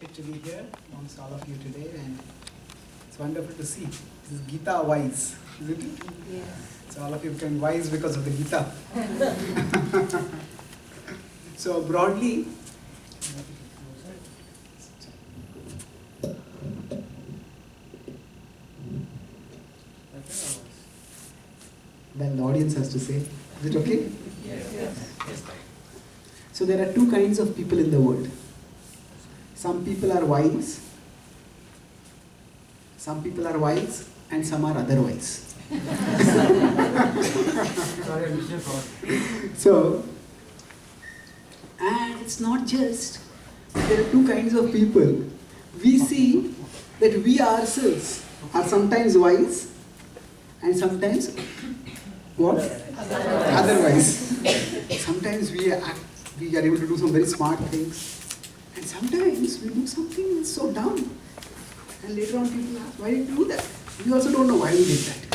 Good to be here amongst all of you today, and it's wonderful to see. This is GitaWise, isn't it? Yes. So all of you became wise because of the Gita. So broadly, well, the audience has to say. Is it okay? Yes. So there are two kinds of people in the world. Some people are wise, and some are otherwise. So, and it's not just, there are two kinds of people. We see that we ourselves are sometimes wise and sometimes what? Otherwise. Sometimes we are able to do some very smart things. And sometimes we do something that's so dumb. And later on people ask, why did you do that? We also don't know why we did that.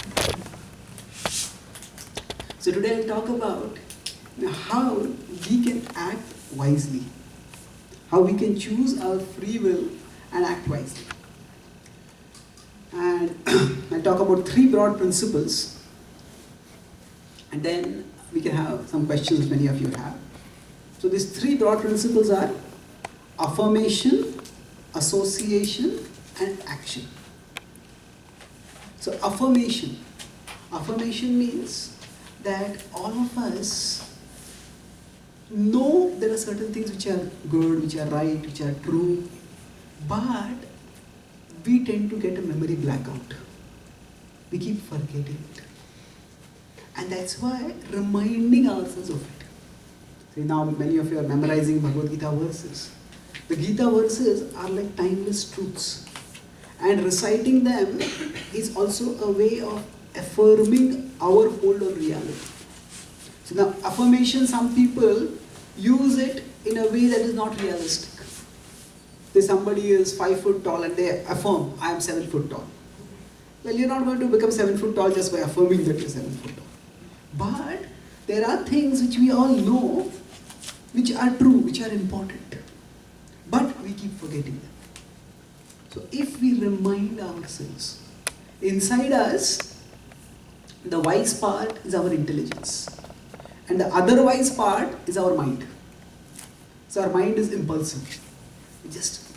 So today I'll talk about how we can act wisely. How we can choose our free will and act wisely. And I'll talk about three broad principles. And then we can have some questions which many of you have. So these three broad principles are affirmation, association, and action. So affirmation means that all of us know there are certain things which are good, which are right, which are true, but we tend to get a memory blackout. We keep forgetting it. And that's why reminding ourselves of it. See, now many of you are memorizing Bhagavad-gītā verses. The Gita verses are like timeless truths. And reciting them is also a way of affirming our hold on reality. So now affirmation, some people use it in a way that is not realistic. Say somebody is 5 foot tall and they affirm, I am 7 foot tall. Well, you're not going to become 7 foot tall just by affirming that you're 7 foot tall. But there are things which we all know, which are true, which are important. But we keep forgetting them. So if we remind ourselves, inside us, the wise part is our intelligence. And the otherwise part is our mind. So our mind is impulsive. We just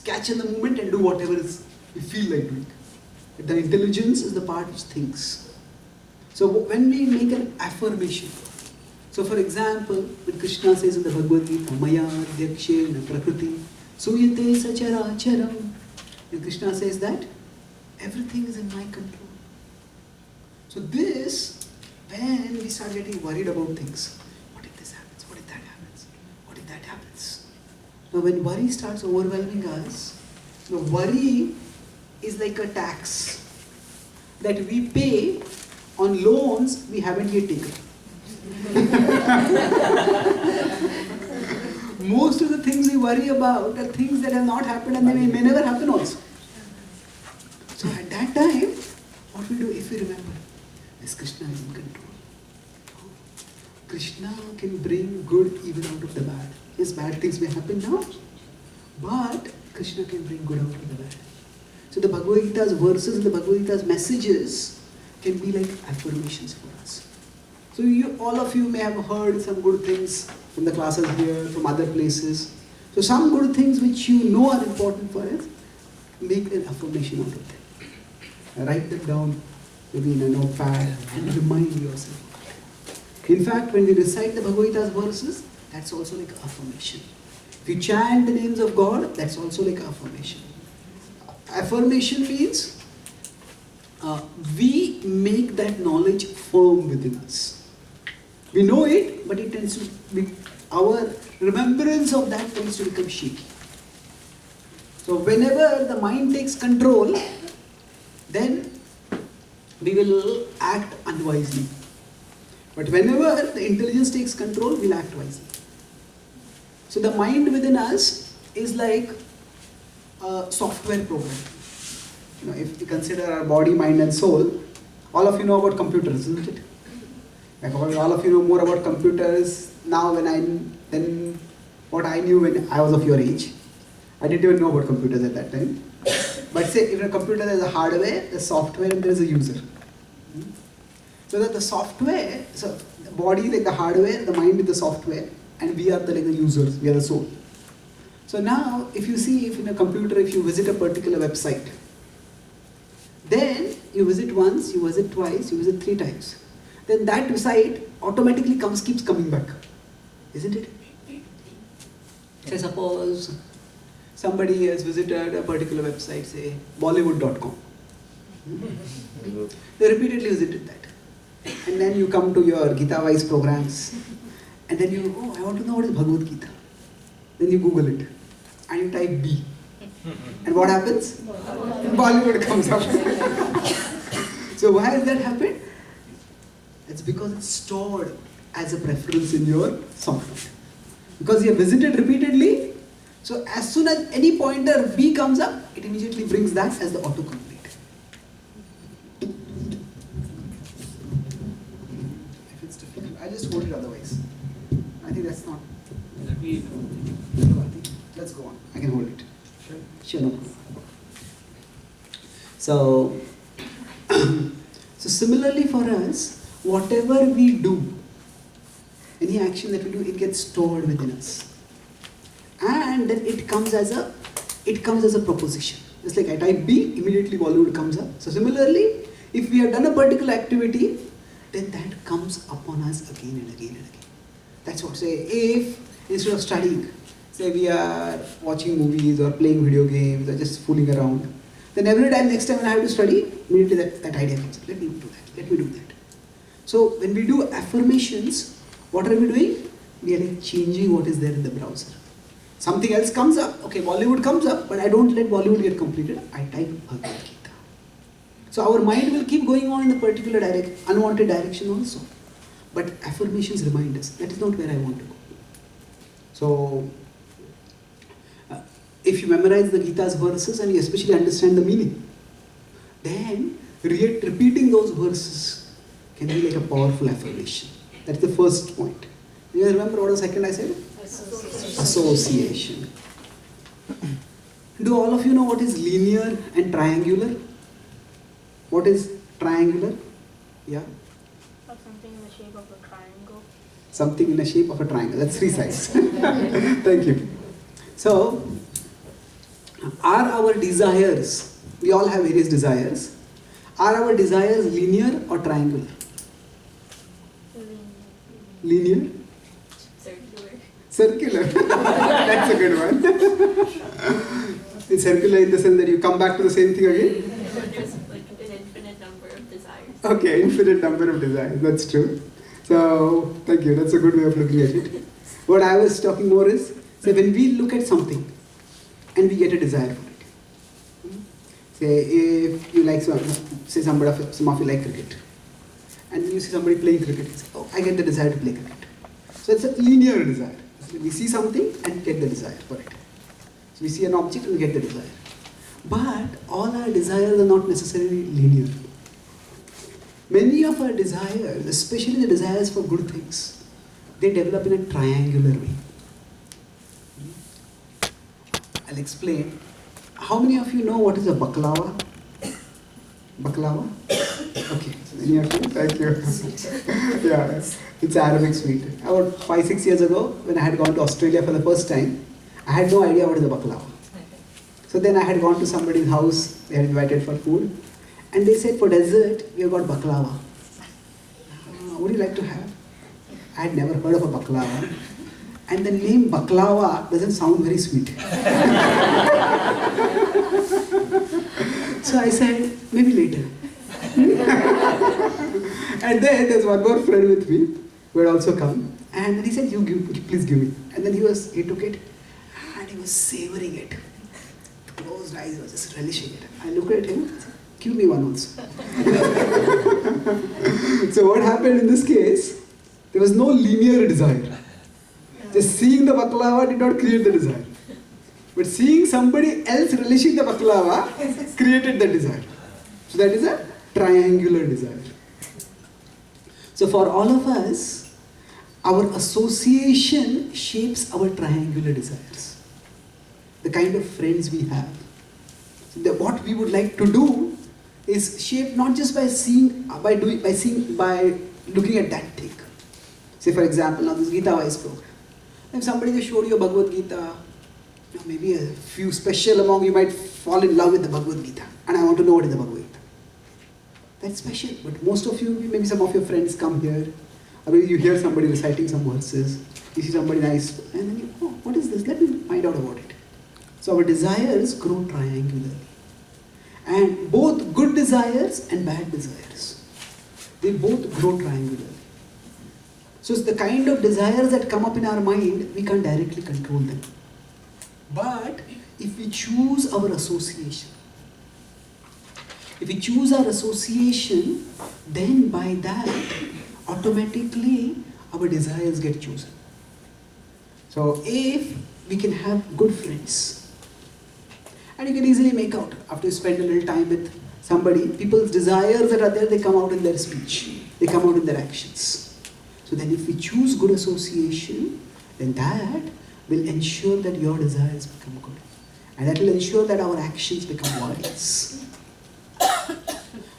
catch in the moment and do whatever we feel like doing. But the intelligence is the part which thinks. So when we make an affirmation, so for example, when Krishna says in the Bhagavad-gītā, Maya Adhyakshena Prakriti Suyate Sachara Acharam, and Krishna says that everything is in my control. So this, when we start getting worried about things, what if this happens, what if that happens, what if that happens? Now when worry starts overwhelming us, the worry is like a tax that we pay on loans we haven't yet taken. Most of the things we worry about are things that have not happened and they may never happen also. So at that time, what we do if we remember? Yes, Krishna is in control. Krishna can bring good even out of the bad. Yes, bad things may happen now, but Krishna can bring good out of the bad. So the Bhagavad-gītā's verses and the Bhagavad-gītā's messages can be like affirmations for us. So all of you may have heard some good things from the classes here, from other places. So some good things which you know are important for us, make an affirmation out of them. Write them down, maybe in a notepad, and remind yourself. In fact, when we recite the Bhagavad-gītā's verses, that's also like affirmation. If you chant the names of God, that's also like affirmation. Affirmation means we make that knowledge firm within us. We know it, but it tends to be, our remembrance of that tends to become shaky. So whenever the mind takes control, then we will act unwisely. But whenever the intelligence takes control, we'll act wisely. So the mind within us is like a software program. You know, if you consider our body, mind and soul, all of you know about computers, isn't it? Like all of you know more about computers now than what I knew when I was of your age. I didn't even know about computers at that time. But say, in a computer there is a hardware, the software, and there is a user. So that the software, so the body like the hardware, the mind is the software, and we are the users, we are the soul. So now, if you see, if in a computer, if you visit a particular website, then you visit once, you visit twice, you visit 3 times. Then that site automatically keeps coming back, isn't it? Say suppose somebody has visited a particular website, say Bollywood.com. They repeatedly visited that. And then you come to your GitaWise programs, and then you, I want to know what is Bhagavad-gītā. Then you Google it, and you type B. And what happens? Bollywood comes up. So why has that happened? It's because it's stored as a preference in your software. Because you have visited repeatedly, so as soon as any pointer B comes up, it immediately brings that as the autocomplete. If it's difficult, I just hold it otherwise. I think that's not. Let's go on. I can hold it. Sure, no problem. So, so similarly for us, whatever we do, any action that we do, it gets stored within us, and then it comes as a proposition. It's like I type B, immediately Bollywood comes up. So similarly, if we have done a particular activity, then that comes upon us again and again and again. That's what, say, if instead of studying, say we are watching movies or playing video games or just fooling around, then every time, next time when I have to study, immediately that idea comes up. Let me do that. Let me do that. So when we do affirmations, what are we doing? We are like changing what is there in the browser. Something else comes up. Okay, Bollywood comes up, but I don't let Bollywood get completed. I type Bhagavad-gītā. So our mind will keep going on in a particular unwanted direction also. But affirmations remind us, that is not where I want to go. So, if you memorize the Gita's verses and you especially understand the meaning, then repeating those verses can be like a powerful affirmation. That's the first point. You remember what the second I said? Association. Do all of you know what is linear and triangular? What is triangular? Yeah? Something in the shape of a triangle. Something in the shape of a triangle. That's 3 sides. Thank you. So, are our desires, we all have various desires, are our desires linear or triangular? Linear? Circular. That's a good one. It's circular in the sense that you come back to the same thing again? There's like an infinite number of desires. Okay, infinite number of desires. That's true. So, thank you. That's a good way of looking at it. What I was talking more is, say when we look at something and we get a desire for it. Say if you like, say some of you like cricket. And you see somebody playing cricket, you say, oh, I get the desire to play cricket. So it's a linear desire. So we see something and get the desire for it. So we see an object and we get the desire. But all our desires are not necessarily linear. Many of our desires, especially the desires for good things, they develop in a triangular way. I'll explain. How many of you know what is a baklava? Baklava? Okay, many of you, thank you. Yeah, it's Arabic sweet. About 5-6 years ago, when I had gone to Australia for the first time, I had no idea what is a baklava. So then I had gone to somebody's house, they had invited for food, and they said for dessert, we have got baklava. What would you like to have? I had never heard of a baklava. And the name baklava doesn't sound very sweet. So I said, maybe later. And then there's one more friend with me who had also come. And he said, please give me. And then he took it and he was savoring it. With closed eyes, he was just relishing it. I looked at him, give me one also. So what happened in this case, there was no linear desire. Just seeing the baklava did not create the desire. But seeing somebody else relishing the baklava created the desire. So that is a triangular desire. So for all of us, our association shapes our triangular desires. the kind of friends we have. So what we would like to do is shaped not just by looking at that thing. Say for example, now this GitaWise program. If somebody just showed you a Bhagavad-gītā, maybe a few special among you might fall in love with the Bhagavad-gītā, and I want to know what is the Bhagavad-gītā. That's special, but most of you, maybe some of your friends come here, or maybe you hear somebody reciting some verses, you see somebody nice, and then you, oh, what is this? Let me find out about it. So our desires grow triangularly. And both good desires and bad desires, they both grow triangularly. So it's the kind of desires that come up in our mind, we can't directly control them. But if we choose our association, then by that, automatically our desires get chosen. So if we can have good friends, and you can easily make out, after you spend a little time with somebody, people's desires that are there, they come out in their speech, they come out in their actions. So then if we choose good association, then that will ensure that your desires become good. And that will ensure that our actions become wise.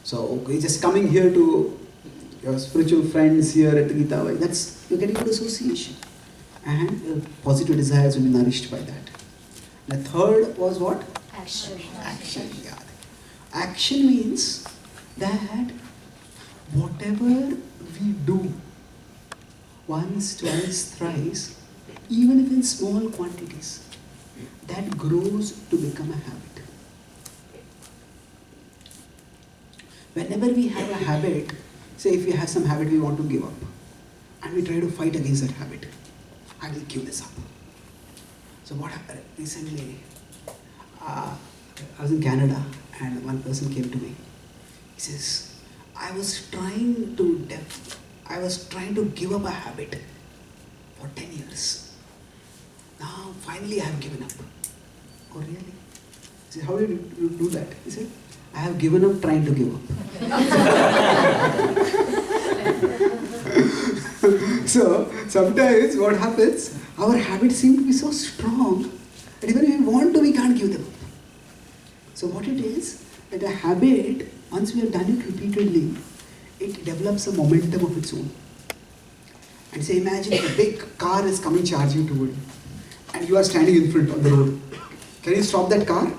So just coming here to your spiritual friends here at the GitaWise, that's, you're getting good association. And positive desires will be nourished by that. The third was what? Action. Action, yeah. Action means that whatever we do, once, twice, thrice, even if in small quantities, that grows to become a habit. Whenever we have a habit, say if we have some habit we want to give up, and we try to fight against that habit, I will give this up. So what happened recently, I was in Canada and one person came to me. He says, I was trying to give up a habit for 10 years. Now finally I have given up. Oh really? I said, how did you do that? He said, I have given up trying to give up. So sometimes what happens, our habits seem to be so strong that even if we want to, we can't give them up. So what it is, that a habit, once we have done it repeatedly, it develops a momentum of its own. And say, imagine if a big car is coming charging toward you, and you are standing in front of the road. Can you stop that car?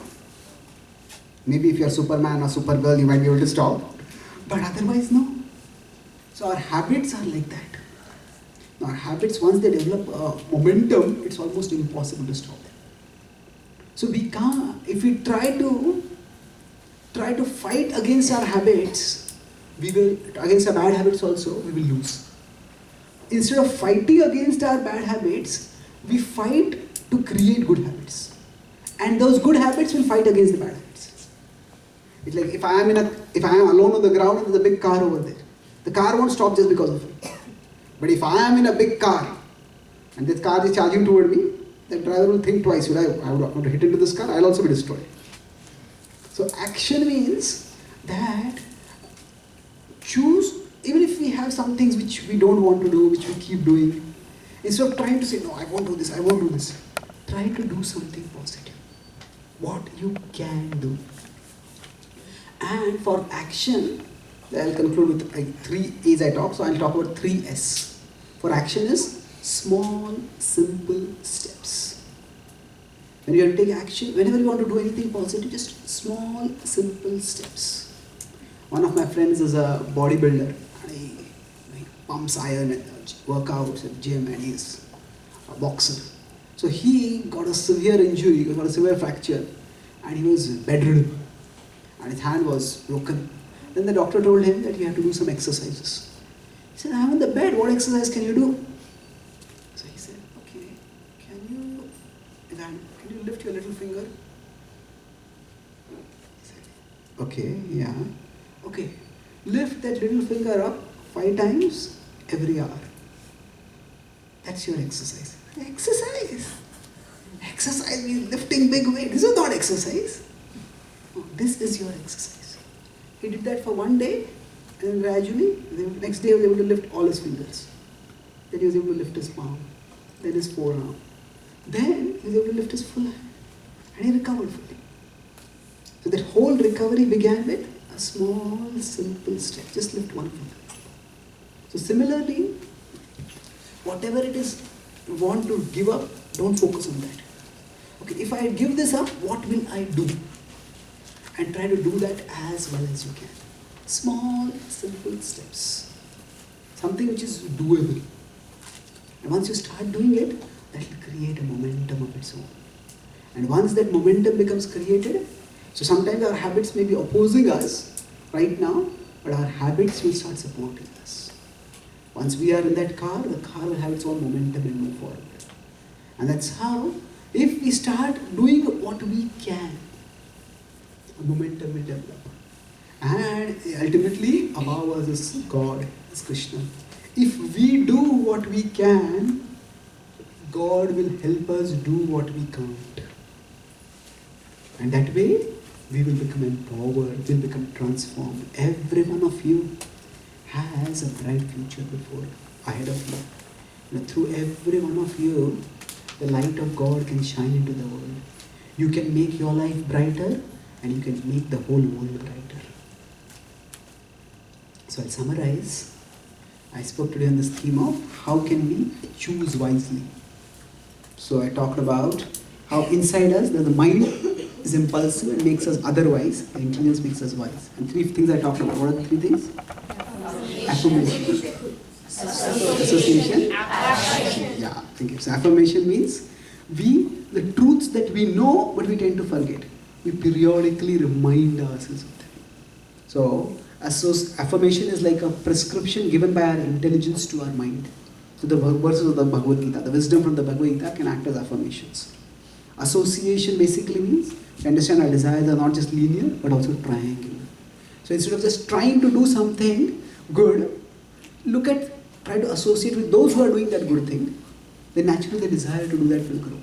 Maybe if you are Superman or Supergirl, you might be able to stop. But otherwise, no. So our habits are like that. Now, our habits, once they develop momentum, it's almost impossible to stop them. So we can't, if we try to fight against our habits, against our bad habits also, we will lose. Instead of fighting against our bad habits, we fight to create good habits. And those good habits will fight against the bad habits. It's like if I am alone on the ground and there's a big car over there, the car won't stop just because of me. But if I am in a big car and this car is charging toward me, the driver will think twice, I want to hit into this car, I'll also be destroyed. So action means that choose, even if we have some things which we don't want to do, which we keep doing, instead of trying to say, no, I won't do this, try to do something positive. What you can do. And for action, I'll conclude with 3 A's I talk, so I'll talk about 3 S. For action is small, simple steps. When you take action, whenever you want to do anything positive, just small, simple steps. One of my friends is a bodybuilder, and he pumps iron and workouts at the gym, and he's a boxer. So he got a severe injury, he got a severe fracture, and he was bedridden, and his hand was broken. Then the doctor told him that he had to do some exercises. He said, I'm on the bed, what exercise can you do? So he said, okay, can you lift your little finger? He said, okay, yeah. Okay, lift that little finger up 5 times every hour. That's your exercise. Exercise! Exercise means lifting big weight. This is not exercise. No, this is your exercise. He did that for 1 day, and gradually, the next day he was able to lift all his fingers. Then he was able to lift his palm, then his forearm. Then he was able to lift his full hand. And he recovered fully. So that whole recovery began with a small, simple step. Just lift one foot. So similarly, whatever it is you want to give up, don't focus on that. Okay, if I give this up, what will I do? And try to do that as well as you can. Small, simple steps. Something which is doable. And once you start doing it, that will create a momentum of its own. And once that momentum becomes created, so sometimes our habits may be opposing us right now, but our habits will start supporting us. Once we are in that car, the car will have its own momentum and move forward. And that's how, if we start doing what we can, a momentum will develop. And ultimately, above us is God, is Krishna. If we do what we can, God will help us do what we can't. And that way, we will become empowered, will become transformed. Every one of you has a bright future ahead of you. Through every one of you, the light of God can shine into the world. You can make your life brighter, and you can make the whole world brighter. So I'll summarize. I spoke today on this theme of how can we choose wisely. So I talked about how inside us, the mind is impulsive and makes us otherwise. The intelligence makes us wise. And 3 things I talked about. What are the 3 things? Affirmation. Association. Yeah, thank you. So affirmation means the truths that we know but we tend to forget. We periodically remind ourselves of them. So affirmation is like a prescription given by our intelligence to our mind. So the verses of the Bhagavad-gītā, the wisdom from the Bhagavad-gītā can act as affirmations. Association basically means to understand our desires are not just linear but also triangular. So instead of just trying to do something good, try to associate with those who are doing that good thing. Then naturally the desire to do that will grow.